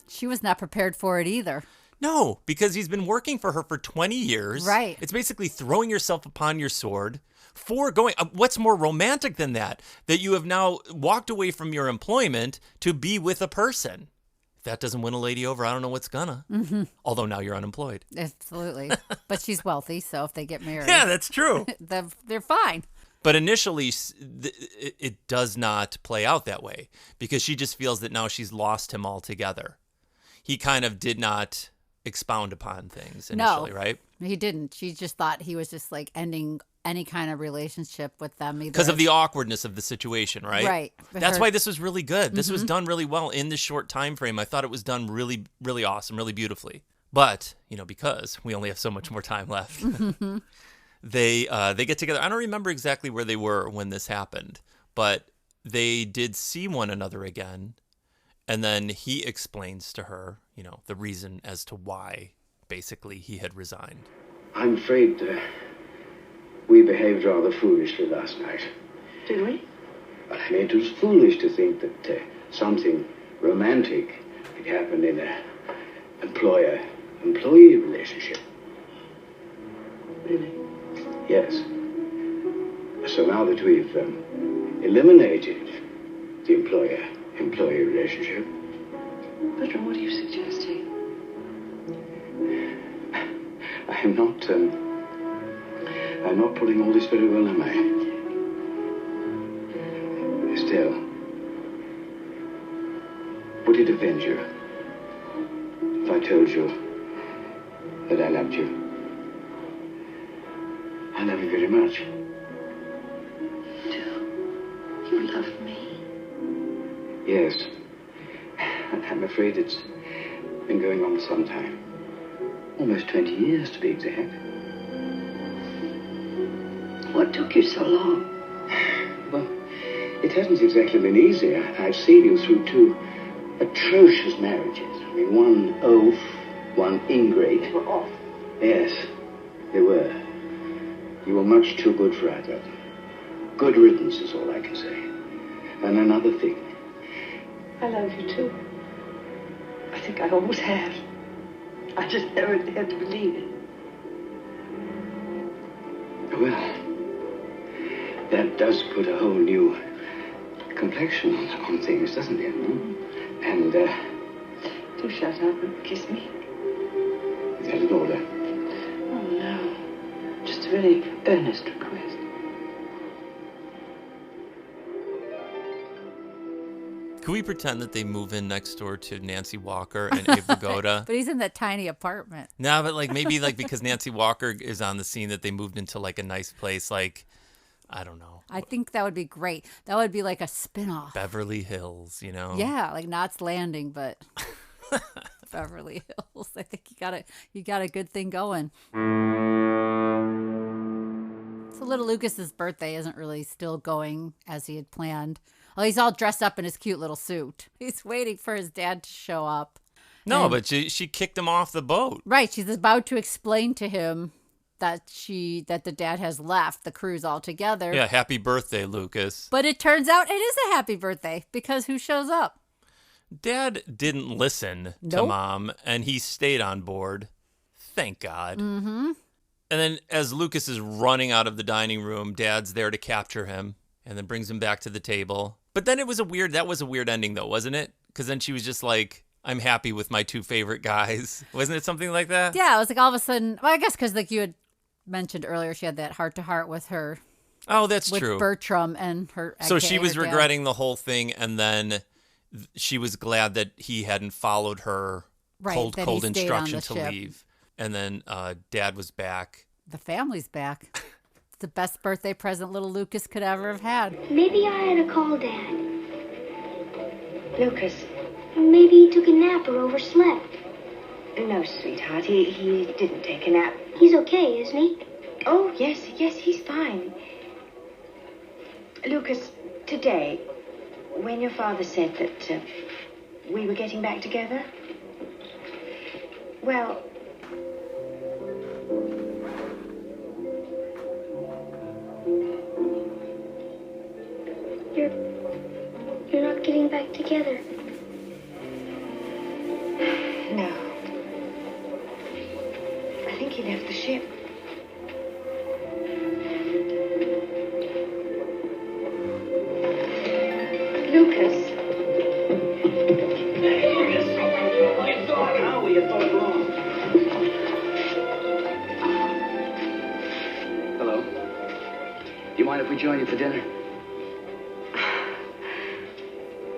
She was not prepared for it either. No, because he's been working for her for 20 years. Right. It's basically throwing yourself upon your sword for going. What's more romantic than that? That you have now walked away from your employment to be with a person. If that doesn't win a lady over, I don't know what's gonna. Although now you're unemployed. Absolutely. But she's wealthy, so if they get married. Yeah, that's true. they're fine. But initially, it does not play out that way because she just feels that now she's lost him altogether. He kind of did not expound upon things initially, right? He didn't. She just thought he was just like ending any kind of relationship with them. Because of the awkwardness of the situation, right? Right. That's why this was really good. This was done really well in this short time frame. I thought it was done really, really awesome, really beautifully. But, because we only have so much more time left, they get together. I don't remember exactly where they were when this happened, but they did see one another again. And then he explains to her, the reason as to why, basically, he had resigned. I'm afraid we behaved rather foolishly last night. Did we? I mean, it was foolish to think that something romantic could happen in an employer-employee relationship. Really? Yes. So now that we've eliminated the employer-employee relationship... Bertram, what are you suggesting? I'm not putting all this very well, am I? Estelle, would it offend you if I told you that I loved you? I love you very much. You love me? Yes. I'm afraid it's been going on for some time. Almost 20 years, to be exact. What took you so long? Well, it hasn't exactly been easy. I've seen you through two atrocious marriages. I mean, one oaf, one ingrate. They were off. Yes, they were. You were much too good for either of them. Good riddance is all I can say. And another thing. I love you too. I think I always have. I just never dared to believe it. Well, that does put a whole new complexion on things, doesn't it? And, do shut up and kiss me. Is that an order? Oh, no. Just a very earnest request. Can we pretend that they move in next door to Nancy Walker and Abe Vigoda? But he's in that tiny apartment. No, but maybe because Nancy Walker is on the scene that they moved into a nice place, I don't know. I think that would be great. That would be like a spinoff. Beverly Hills, Yeah, like Knots Landing, but Beverly Hills. I think you got a good thing going. So little Lucas's birthday isn't really still going as he had planned. Well, he's all dressed up in his cute little suit. He's waiting for his dad to show up. No, but she kicked him off the boat. Right. She's about to explain to him that the dad has left the cruise altogether. Yeah, happy birthday, Lucas. But it turns out it is a happy birthday because who shows up? Dad didn't listen to Nope. Mom, and he stayed on board. Thank God. Mm-hmm. And then as Lucas is running out of the dining room, Dad's there to capture him and then brings him back to the table. But then that was a weird ending though, wasn't it? Because then she was just like, I'm happy with my two favorite guys. Wasn't it something like that? Yeah, it was like all of a sudden, well, I guess because like you had mentioned earlier, she had that heart-to-heart with her. Oh, that's with true. Bertram and her. So she was her dad. regretting the whole thing, and then she was glad that he hadn't followed her Right, that he cold stayed on instruction the to ship. leave. And then Dad was back. The family's back. It's the best birthday present little Lucas could ever have had. Maybe I had to call Dad. Lucas. Maybe he took a nap or overslept. No, sweetheart, he didn't take a nap. He's okay, isn't he? Oh, yes, he's fine. Lucas, today, when your father said that we were getting back together, well, You're not getting back together. no. I think he left the ship. Lucas. You thought how? You thought wrong. Hello. Do you mind if we join you for dinner?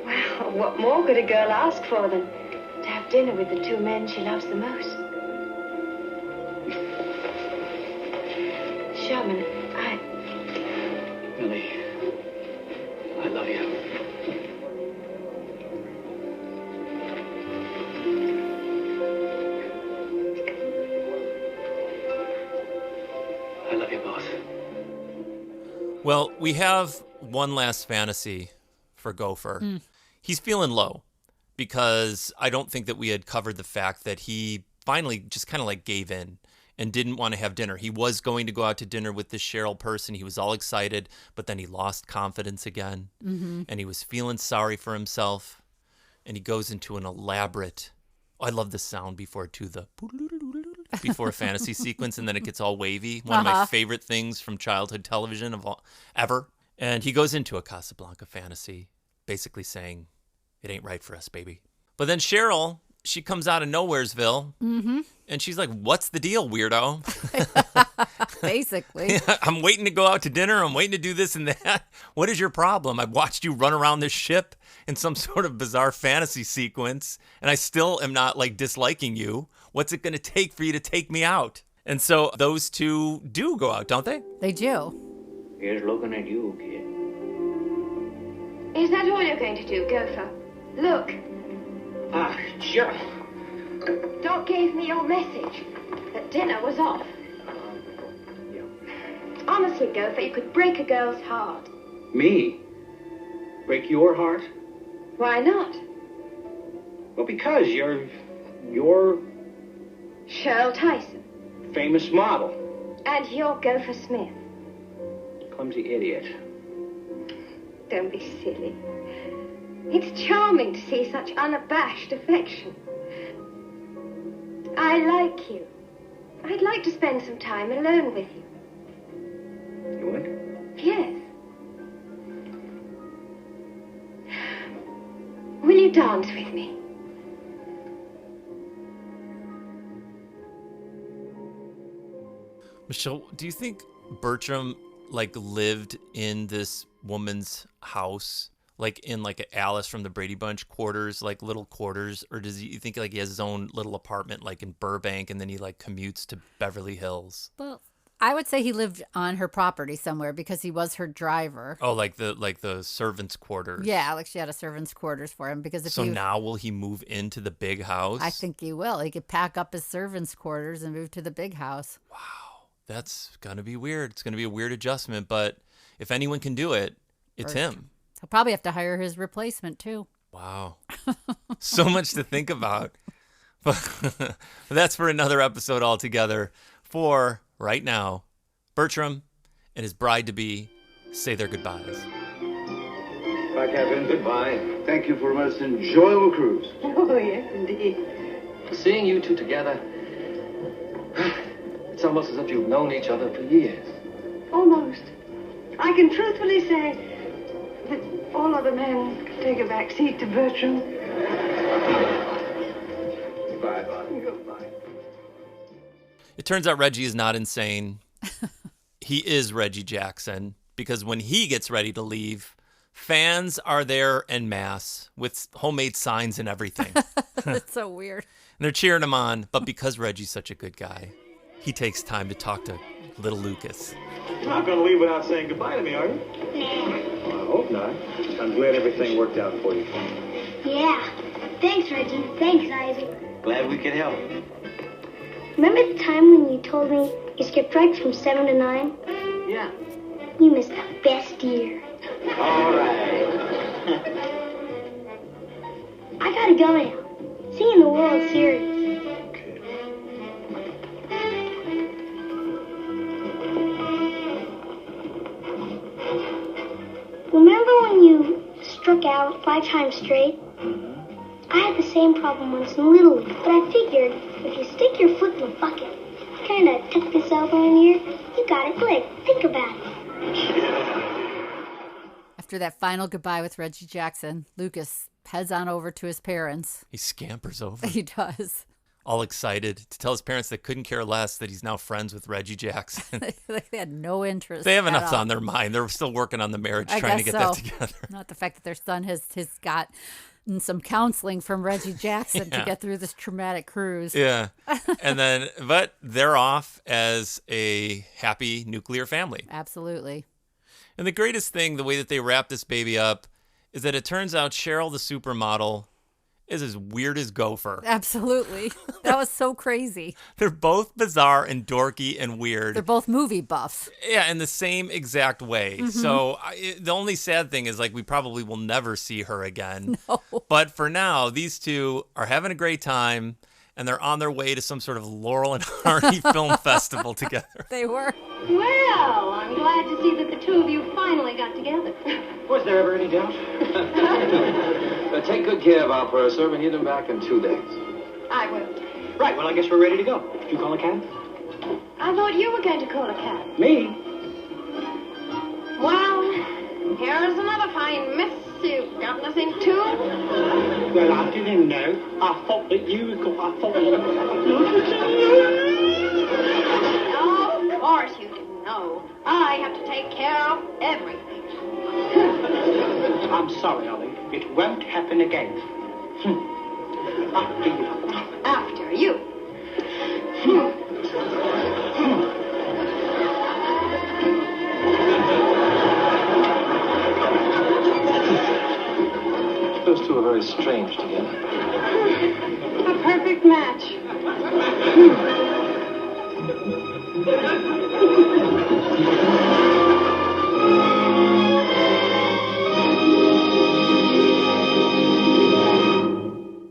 Well, what more could a girl ask for than to have dinner with the two men she loves the most? Sherman, Millie, I love you. I love you both. Well, we have one last fantasy for Gopher. He's feeling low because I don't think that we had covered the fact that he finally just kind of like gave in and didn't want to have dinner. He was going to go out to dinner with this Cheryl person. He was all excited, but then he lost confidence again. And he was feeling sorry for himself. And he goes into an elaborate, I love the sound before a fantasy sequence, and then it gets all wavy. One of my favorite things from childhood television ever. And he goes into a Casablanca fantasy, basically saying, it ain't right for us, baby. But then Cheryl, she comes out of Nowheresville, and she's like, what's the deal, weirdo? Basically. I'm waiting to go out to dinner. I'm waiting to do this and that. What is your problem? I've watched you run around this ship in some sort of bizarre fantasy sequence, and I still am not like disliking you. What's it going to take for you to take me out? And so those two do go out, don't they? They do. Here's looking at you, kid. Is that all you're going to do, Gopher? Look, Ah, Cheryl. Doc gave me your message that dinner was off. Honestly, Gopher, you could break a girl's heart. Me? Break your heart? Why not? Well, because you're Cheryl Tyson. famous model. And you're Gopher Smith. Clumsy idiot. Don't be silly. It's charming to see such unabashed affection. I like you. I'd like to spend some time alone with you. You would? Yes. Will you dance with me? Michelle, do you think Bertram lived in this woman's house, like in like a Alice from the Brady Bunch quarters, like little quarters, or does you think he has his own little apartment like in Burbank and then he commutes to Beverly Hills? Well, I would say he lived on her property somewhere because he was her driver. Oh, like the servants' quarters. Yeah, she had a servant's quarters for him because if now will he move into the big house? I think he will. He could pack up his servant's quarters and move to the big house. Wow. That's going to be weird. It's going to be a weird adjustment, but if anyone can do it, it's him. He'll probably have to hire his replacement, too. Wow. So much to think about. But that's for another episode altogether. For right now, Bertram and his bride-to-be say their goodbyes. Bye, Captain. Goodbye. Thank you for a most enjoyable cruise. Oh, yes, indeed. Seeing you two together, it's almost as if you've known each other for years. Almost. I can truthfully say that all other men could take a back seat to Bertram. Goodbye. Goodbye. It turns out Reggie is not insane. He is Reggie Jackson, because when he gets ready to leave, fans are there en masse with homemade signs and everything. That's so weird. And they're cheering him on, but because Reggie's such a good guy, he takes time to talk to little Lucas. You're not going to leave without saying goodbye to me, are you? Nah. Well, I hope not. I'm glad everything worked out for you. Yeah. Thanks, Reggie. Thanks, Isaac. Glad we could help. Remember the time when you told me you skipped right from 7 to 9? Yeah. You missed the best year. All right. I gotta go now. See you in the World Series. Okay. Remember when you struck out 5 times straight? I had the same problem once in Little League, but I figured if you stick your foot in the bucket, kind of tuck this elbow in here, you got it good. Think about it. After that final goodbye with Reggie Jackson, Lucas heads on over to his parents. He scampers over, He does. all excited to tell his parents they couldn't care less that he's now friends with Reggie Jackson. They had no interest. They have at enough all. on their mind. They're still working on the marriage, I trying to guess get that so. together. Not the fact that their son has got some counseling from Reggie Jackson to Yeah. get through this traumatic cruise. Yeah. And then, but they're off as a happy nuclear family. Absolutely. And the greatest thing, the way that they wrap this baby up, is that it turns out Cheryl, the supermodel, is as weird as Gopher. Absolutely. That was so crazy. They're both bizarre and dorky and weird. They're both movie buffs. Yeah, in the same exact way. Mhm. So the only sad thing is, like, we probably will never see her again. No. But for now, these two are having a great time, and they're on their way to some sort of Laurel and Hardy film festival together. They were. Well, I'm glad to see that the two of you finally got together. Was there ever any doubt? Take good care of our purser. We need him back in 2 days. I will. Right, well, I guess we're ready to go. Did you call a cab? I thought you were going to call a cab. Me? Well, here's another fine miss. You've got nothing to? Well, I didn't know. I thought that you would go. I thought... Of course you didn't know. I have to take care of everything. I'm sorry, Ollie. It won't happen again. After you. After you. Those two are very strange together. A perfect match.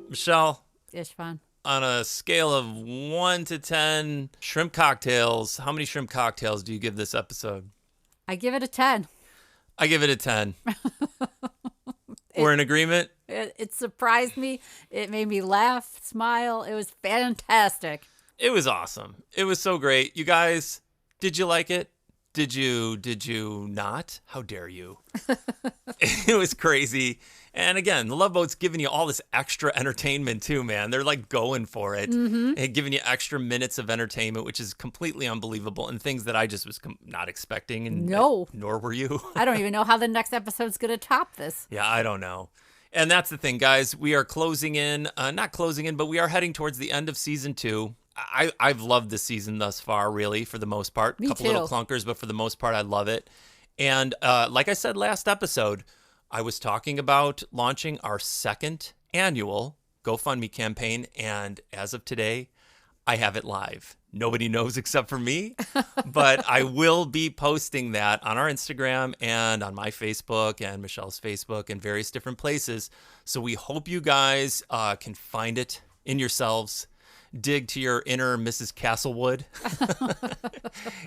Michelle, Istvan. on a scale of 1 to 10 shrimp cocktails, how many shrimp cocktails do you give this episode? I give it a 10. I give it a 10. We're in agreement? It surprised me. It made me laugh, smile. It was fantastic. It was awesome. It was so great. You guys, did you like it? Did you not? How dare you? It was crazy. And again, the Love Boat's giving you all this extra entertainment too, man. They're like going for it and giving you extra minutes of entertainment, which is completely unbelievable, and things that I just was not expecting. And No. nor were you. I don't even know how the next episode's going to top this. Yeah, I don't know. And that's the thing, guys. We are closing in, not closing in, but we are heading towards the end of season 2. I've loved this season thus far, really, for the most part. Me A couple too. little clunkers, but for the most part, I love it. And like I said last episode, I was talking about launching our second annual GoFundMe campaign. And as of today, I have it live. Nobody knows except for me, but I will be posting that on our Instagram and on my Facebook and Michelle's Facebook and various different places. So we hope you guys can find it in yourselves. dig to your inner Mrs. Castlewood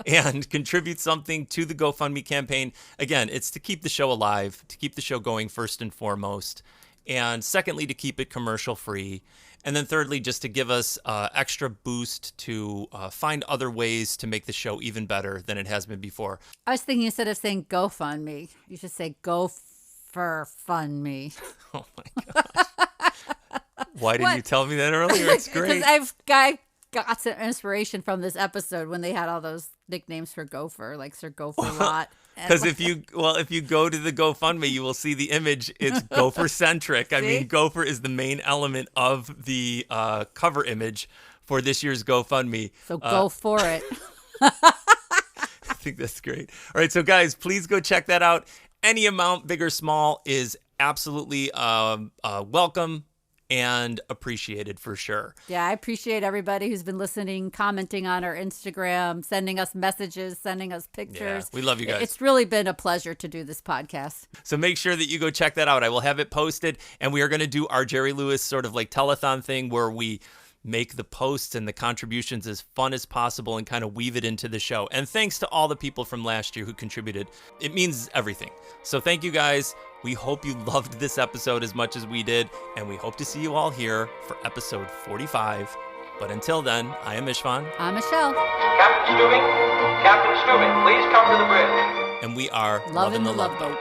and contribute something to the GoFundMe campaign. Again, it's to keep the show alive, to keep the show going first and foremost. And secondly, to keep it commercial free. And then thirdly, just to give us extra boost to find other ways to make the show even better than it has been before. I was thinking instead of saying GoFundMe, you should say GoFundMe. Oh my gosh. Why didn't you tell me that earlier? It's great. Because I got some inspiration from this episode when they had all those nicknames for Gopher, like Sir Gopher Lot. Because if you go to the GoFundMe, you will see the image. It's Gopher centric. I mean, Gopher is the main element of the cover image for this year's GoFundMe. So go for it. I think that's great. All right, so guys, please go check that out. Any amount, big or small, is absolutely welcome and appreciated for sure. Yeah, I appreciate everybody who's been listening, commenting on our Instagram, sending us messages, sending us pictures. Yeah, we love you guys. It's really been a pleasure to do this podcast. So make sure that you go check that out. I will have it posted, and we are going to do our Jerry Lewis sort of like telethon thing where we make the posts and the contributions as fun as possible and kind of weave it into the show. And thanks to all the people from last year who contributed. It means everything. So thank you guys. We hope you loved this episode as much as we did, and we hope to see you all here for episode 45. But until then, I am Istvan. I'm Michelle. Captain Stubing, please come to the bridge. And we are Loving the Love Boat.